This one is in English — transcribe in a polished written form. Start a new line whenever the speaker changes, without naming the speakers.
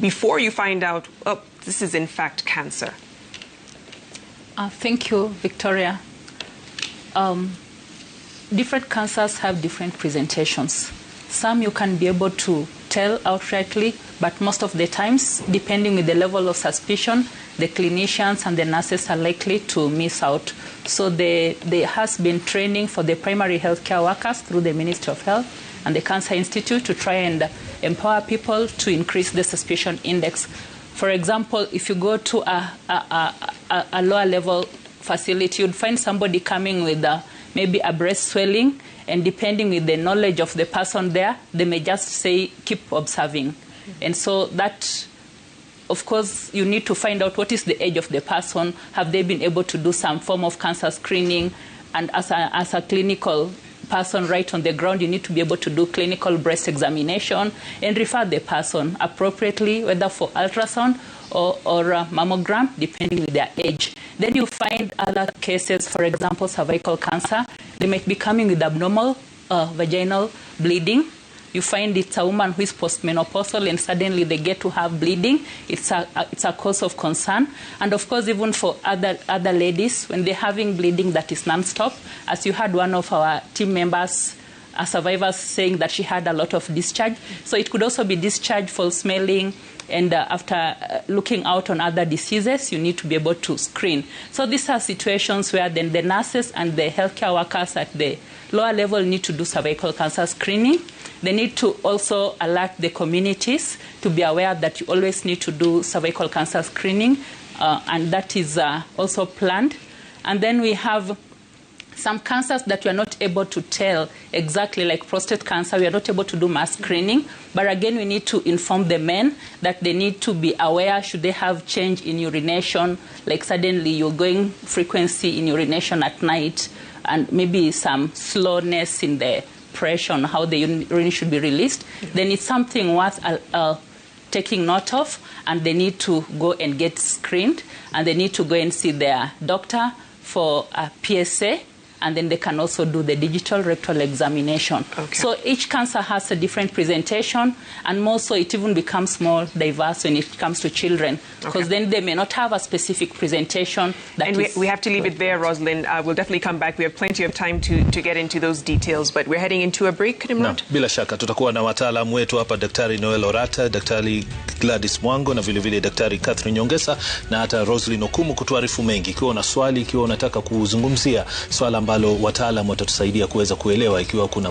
before you find out, oh, this is in fact cancer?
Thank you, Victoria. Different cancers have different presentations. Some you can be able to tell outrightly, but most of the times, depending on the level of suspicion, the clinicians and the nurses are likely to miss out. So there has been training for the primary healthcare workers through the Ministry of Health and the Cancer Institute to try and empower people to increase the suspicion index. For example, if you go to a lower level facility, you'd find somebody coming with maybe a breast swelling, and depending with the knowledge of the person there, they may just say, keep observing. And so that, of course, you need to find out what is the age of the person. Have they been able to do some form of cancer screening? And as a clinical person right on the ground, you need to be able to do clinical breast examination and refer the person appropriately, whether for ultrasound or a mammogram, depending on their age. Then you find other cases, for example, cervical cancer. They might be coming with abnormal vaginal bleeding. You find it's a woman who is postmenopausal and suddenly they get to have bleeding. It's a cause of concern. And of course, even for other ladies, when they're having bleeding that is non-stop, as you had one of our team members, survivors, saying that she had a lot of discharge. So it could also be discharge, false smelling, and after looking out on other diseases, you need to be able to screen. So these are situations where then the nurses and the healthcare workers at the lower level need to do cervical cancer screening. They need to also alert the communities to be aware that you always need to do cervical cancer screening, and that is also planned. And then we have some cancers that we are not able to tell exactly, like prostate cancer, we are not able to do mass screening. But again, we need to inform the men that they need to be aware should they have change in urination, like suddenly you're going frequency in urination at night, and maybe some slowness in the pressure on how the urine should be released, then it's something worth taking note of, and they need to go and get screened, and they need to go and see their doctor for a PSA, and then they can also do the digital rectal examination. Okay. So each cancer has a different presentation, and more so it even becomes more diverse when it comes to children, because then they may not have a specific presentation.
And we have to leave it there, Roselyne. We'll definitely come back. We have plenty of time to get into those details, but we're heading into a break.
No, bila shaka tutakuwa na wataalamu wetu hapa, Daktari Noel Orata, Daktari Gladys Mwango, na vile vile Daktari Catherine Nyongesa na hata Roselyne Okumu kutuarifu mengi. Ikiwa una swali, ikiwa unataka kuzungumzia swala ambalo wataalamu watatusaidia kuweza kuelewa, ikiwa kuna